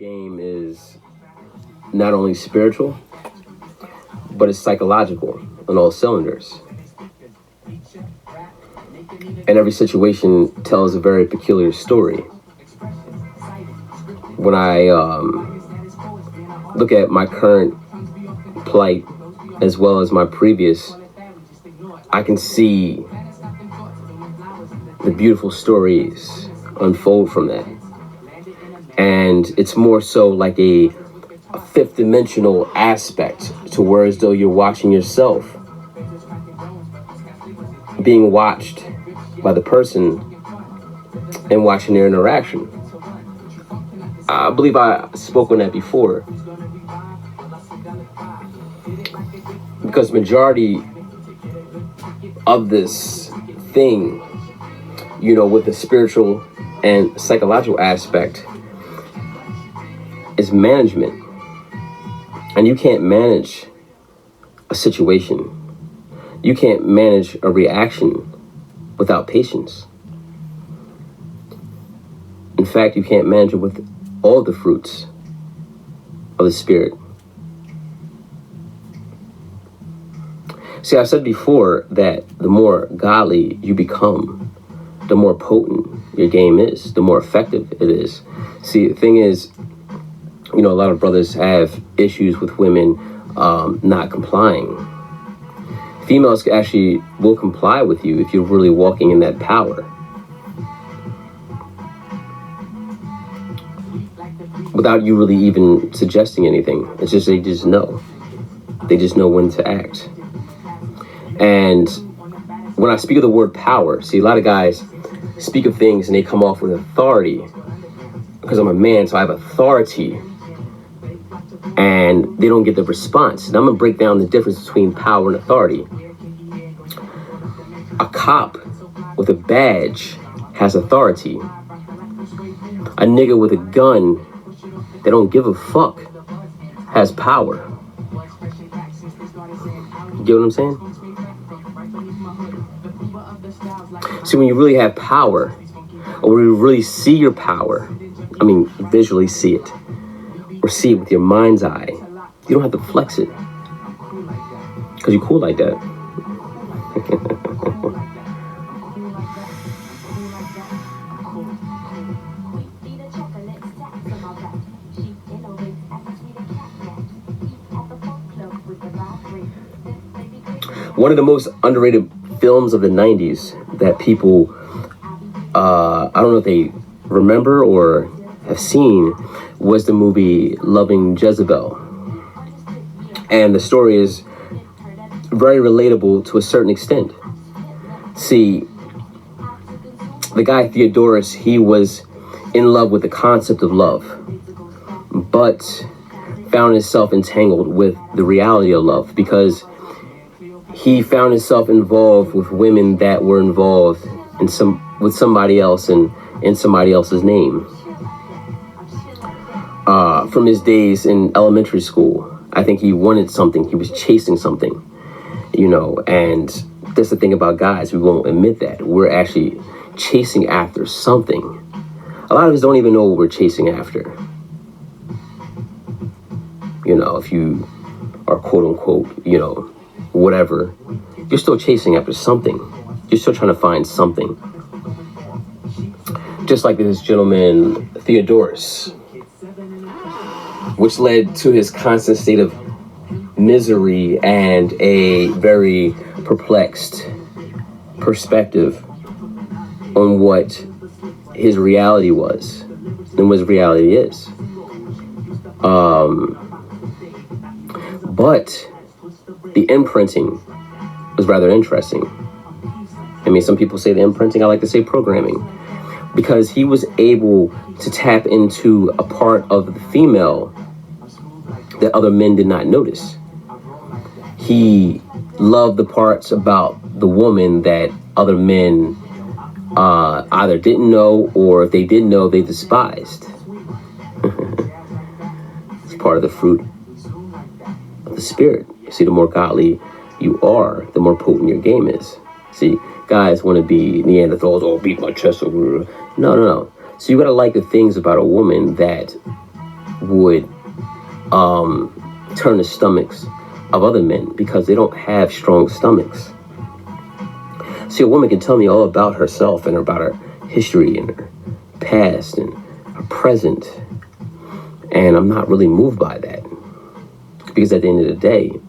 game is not only spiritual, but it's psychological on all cylinders. And every situation tells a very peculiar story. When I look at my current plight as well as my previous, I can see the beautiful stories unfold from that. And it's more so like a fifth dimensional aspect to where as though you're watching yourself being watched by the person and watching their interaction. I believe I spoke on that before. Because majority of this thing, you know, with the spiritual and psychological aspect is management. And you can't manage a situation. You can't manage a reaction without patience. In fact, you can't manage it with all the fruits of the Spirit. See, I said before that the more godly you become, the more potent your game is, the more effective it is. See, the thing is, you know, a lot of brothers have issues with women not complying. Females actually will comply with you if you're really walking in that power. Without you really even suggesting anything. It's just, they just know. They just know when to act. And when I speak of the word power, see, a lot of guys speak of things and they come off with authority. Because I'm a man, so I have authority. And they don't get the response. And I'm going to break down the difference between power and authority. A cop with a badge has authority. A nigga with a gun that don't give a fuck has power. You get what I'm saying? See, when you really have power, or when you really see your power, I mean, visually see it, or see it with your mind's eye, you don't have to flex it. Because you're cool like that. One of the most underrated films of the 90s that people, I don't know if they remember or have seen, was the movie Loving Jezebel. And the story is very relatable to a certain extent. See, the guy Theodorus, he was in love with the concept of love, but found himself entangled with the reality of love because he found himself involved with women that were involved in with somebody else and in somebody else's name. From his days in elementary school, I think he wanted something. He was chasing something, you know, and that's the thing about guys. We won't admit that. We're actually chasing after something. A lot of us don't even know what we're chasing after. You know, if you are quote unquote, you know, whatever, you're still chasing after something. You're still trying to find something. Just like this gentleman, Theodorus, which led to his constant state of misery and a very perplexed perspective on what his reality was and what his reality is. But the imprinting was rather interesting. I mean, some people say the imprinting, I like to say programming, because he was able to tap into a part of the female that other men did not notice. He loved the parts about the woman that other men either didn't know, or if they did know, they despised. It's part of the fruit of the Spirit. See, the more godly you are, the more potent your game is. See, guys want to be Neanderthals, beat my chest over. No. So you got to like the things about a woman that would turn the stomachs of other men because they don't have strong stomachs. See, a woman can tell me all about herself and about her history and her past and her present, and I'm not really moved by that, because at the end of the day,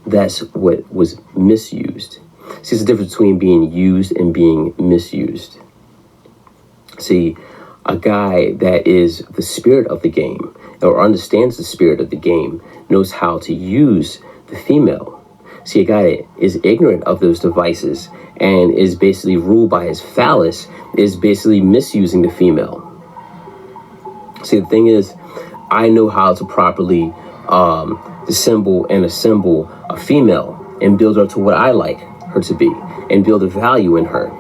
that's what was misused. See, it's the difference between being used and being misused. See, a guy that is the spirit of the game or understands the spirit of the game knows how to use the female. See, a guy that is ignorant of those devices and is basically ruled by his phallus is basically misusing the female. See, the thing is, I know how to properly dissemble and assemble a female and build her to what I like her to be and build a value in her.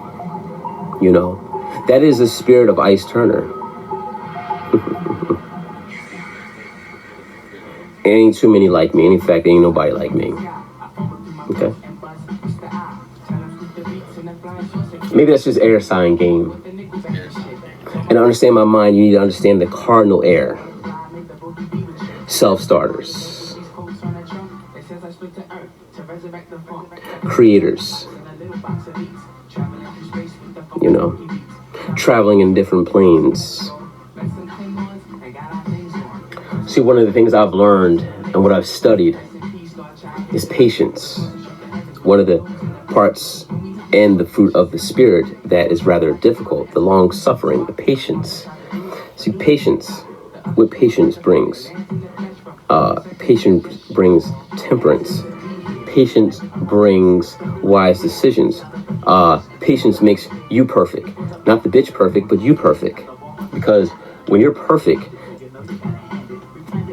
You know, that is the spirit of Ice Turner. Ain't too many like me. In fact, ain't nobody like me. Okay. Maybe that's just air sign game. And to understand my mind, you need to understand the cardinal air. Self-starters. Creators. You know, traveling in different planes. See, one of the things I've learned and what I've studied is patience. One of the parts and the fruit of the spirit that is rather difficult, the long suffering, the patience. See, patience, what patience brings. Patience brings temperance. Patience brings wise decisions. Patience makes you perfect. Not the bitch perfect, but you perfect. Because when you're perfect,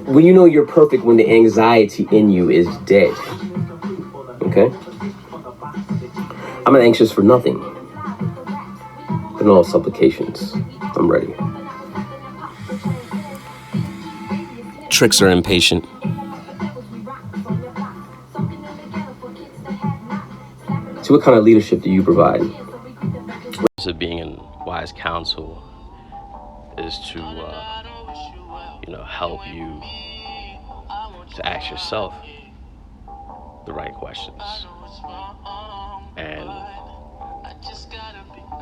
when you know you're perfect, when the anxiety in you is dead. Okay? I'm not anxious for nothing. But in all supplications, I'm ready. Tricks are impatient. So what kind of leadership do you provide? So being in wise counsel is to, help you to ask yourself the right questions. And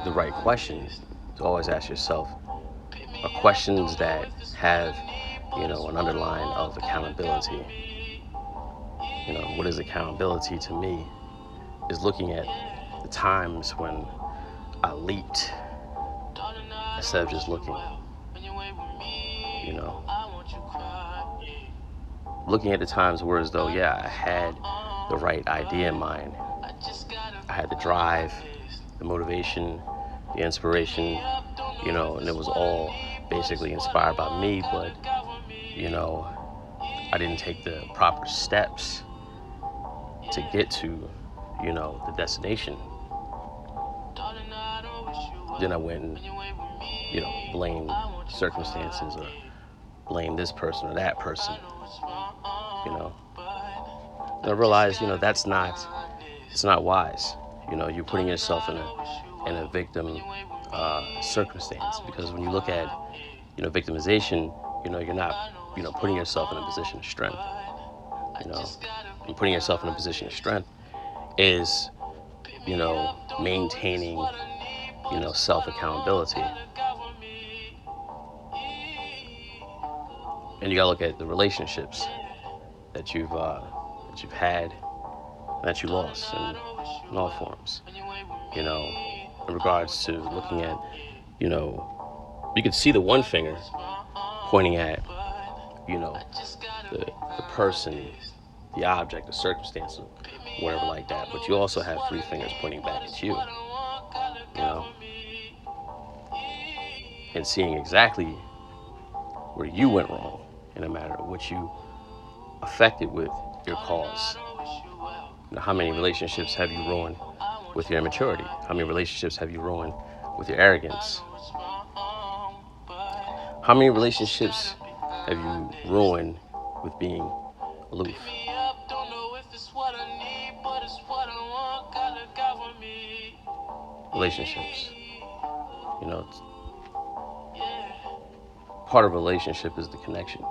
the right questions to always ask yourself are questions that have, an underline of accountability. What is accountability to me is looking at the times when I leaped instead of just looking. Looking at the times where as though, I had the right idea in mind. I had the drive, the motivation, the inspiration, and it was all basically inspired by me, but, I didn't take the proper steps to get to, the destination. Then I went and, blamed circumstances or blame this person or that person, And I realized, it's not wise. You're putting yourself in a victim circumstance, because when you look at, victimization, you're not, putting yourself in a position of strength. And putting yourself in a position of strength is, maintaining, self accountability. And you gotta look at the relationships that you've had, that you lost in all forms. In regards to looking at, you could see the one finger pointing at, the person, the object, the circumstance, whatever like that. But you also have three fingers pointing back at you, and seeing exactly where you went wrong in a matter of what you affected with your cause. How many relationships have you ruined with your immaturity? How many relationships have you ruined with your arrogance? How many relationships have you ruined with being aloof? Relationships. part of a relationship is the connection.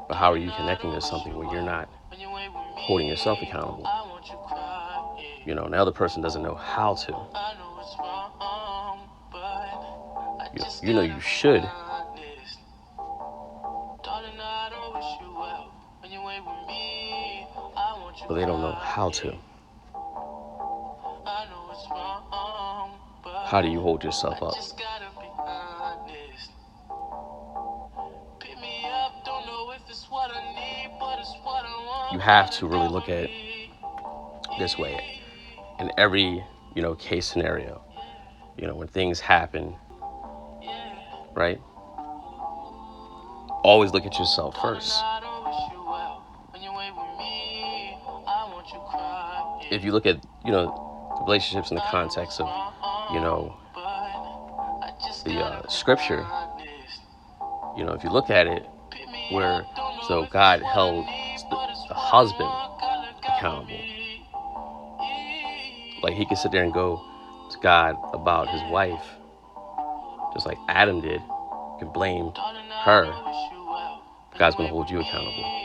But how are you connecting to something where you're not holding yourself accountable? And the other person doesn't know how to. You should, but they don't know how to. How do you hold yourself up? You have to really look at it this way. In every, case scenario, when things happen, right? Always look at yourself first. If you look at, relationships in the context of, the scripture, if you look at it, so God held the husband accountable. Like he could sit there and go to God about his wife, just like Adam did. You can blame her. God's going to hold you accountable.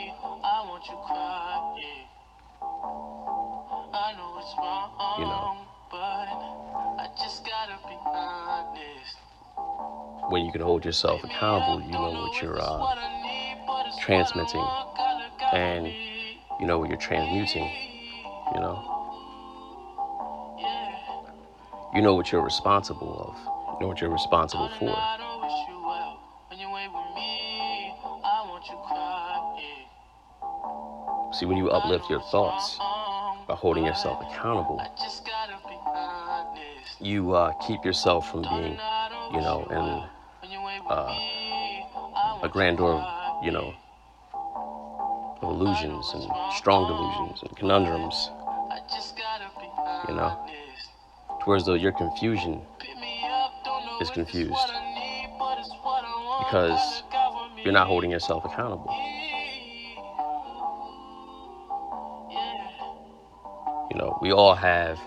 When you can hold yourself accountable, you know what you're transmitting, and you know what you're transmuting. You know what you're responsible of. You know what you're responsible for. See, when you uplift your thoughts by holding yourself accountable, you keep yourself from being, in a grandeur of, of illusions and strong delusions and conundrums, towards though your confusion is confused because you're not holding yourself accountable. We all have,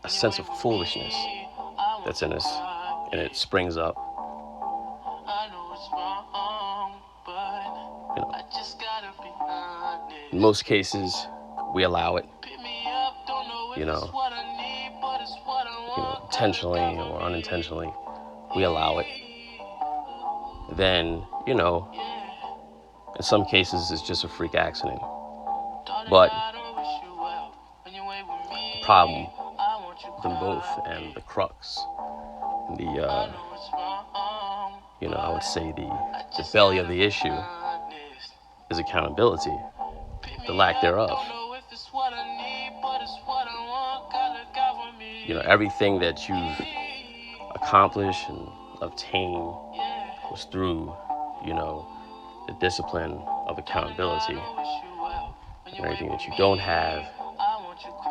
a sense of foolishness that's in us, and it springs up. In most cases, we allow it, intentionally or unintentionally, we allow it. Then, in some cases, it's just a freak accident. But the problem with them both, and the crux, and the, I would say the belly of the issue is accountability, the lack thereof. Everything that you've accomplished and obtained was through, the discipline of accountability. And everything that you don't have,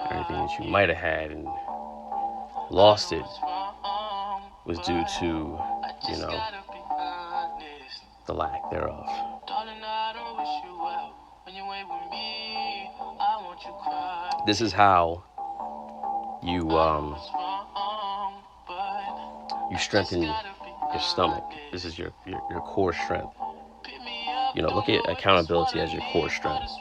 everything that you might have had and lost it, was due to, the lack thereof. This is how you strengthen your stomach. This is your core strength. Look at accountability as your core strength.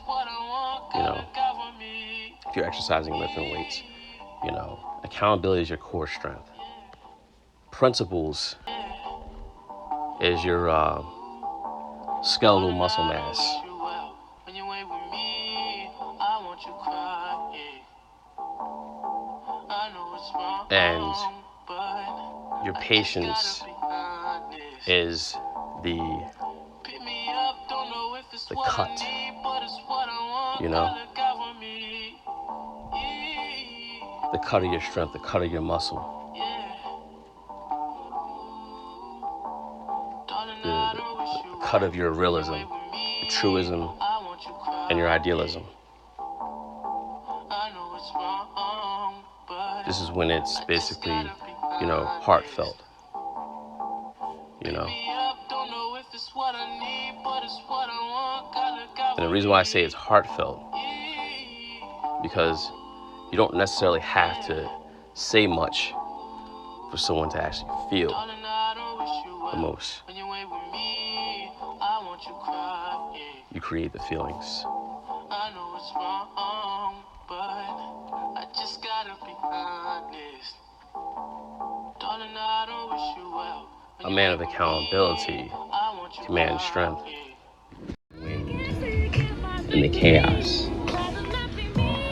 If you're exercising, lifting weights, accountability is your core strength. Principles is your skeletal muscle mass. And your patience is the cut, the cut of your strength, the cut of your muscle, the cut of your realism, the truism, and your idealism. This is when it's basically, heartfelt, And the reason why I say it's heartfelt, because you don't necessarily have to say much for someone to actually feel. the most. You create the feelings. I know it's wrong, but I just gotta be honest. Darling, I don't wish you well. A man of accountability commands strength in the chaos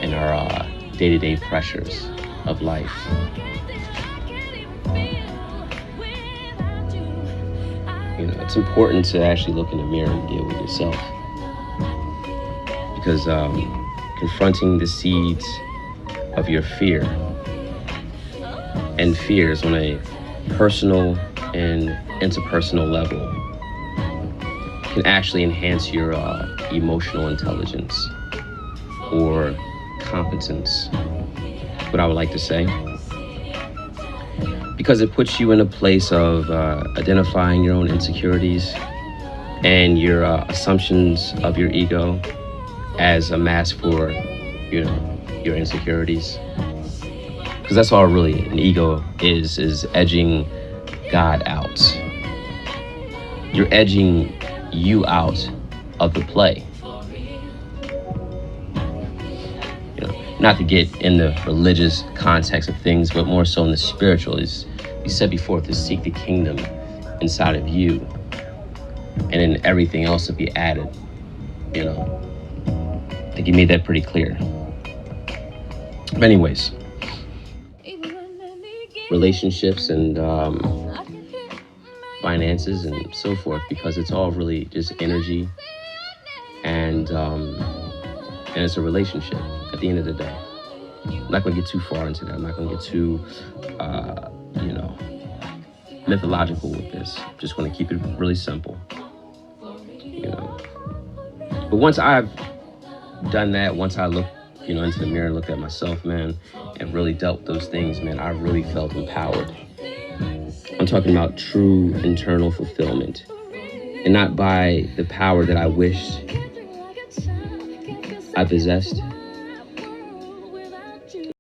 and our day-to-day pressures of life. You know, it's important to actually look in the mirror and deal with yourself, because confronting the seeds of your fear and fears on a personal and interpersonal level can actually enhance your emotional intelligence or competence, what I would like to say, because it puts you in a place of identifying your own insecurities and your assumptions of your ego as a mask for, you know, your insecurities. Because that's all really an ego is edging God out. You're edging you out of the play. You know, not to get in the religious context of things, but more so in the spiritual. As we said before, to seek the kingdom inside of you, and then everything else will be added. You know, I think you made that pretty clear. But anyways, relationships and finances and so forth, because it's all really just energy, and it's a relationship at the end of the day. I'm not going to get too far into that. I'm not going to get too mythological with this. Just want to keep it really simple, you know. But once I've done that, once I look, you know, into the mirror and looked at myself, man, and really dealt with those things, man, I really felt empowered. I'm talking about true internal fulfillment, and not by the power that I wished I possessed,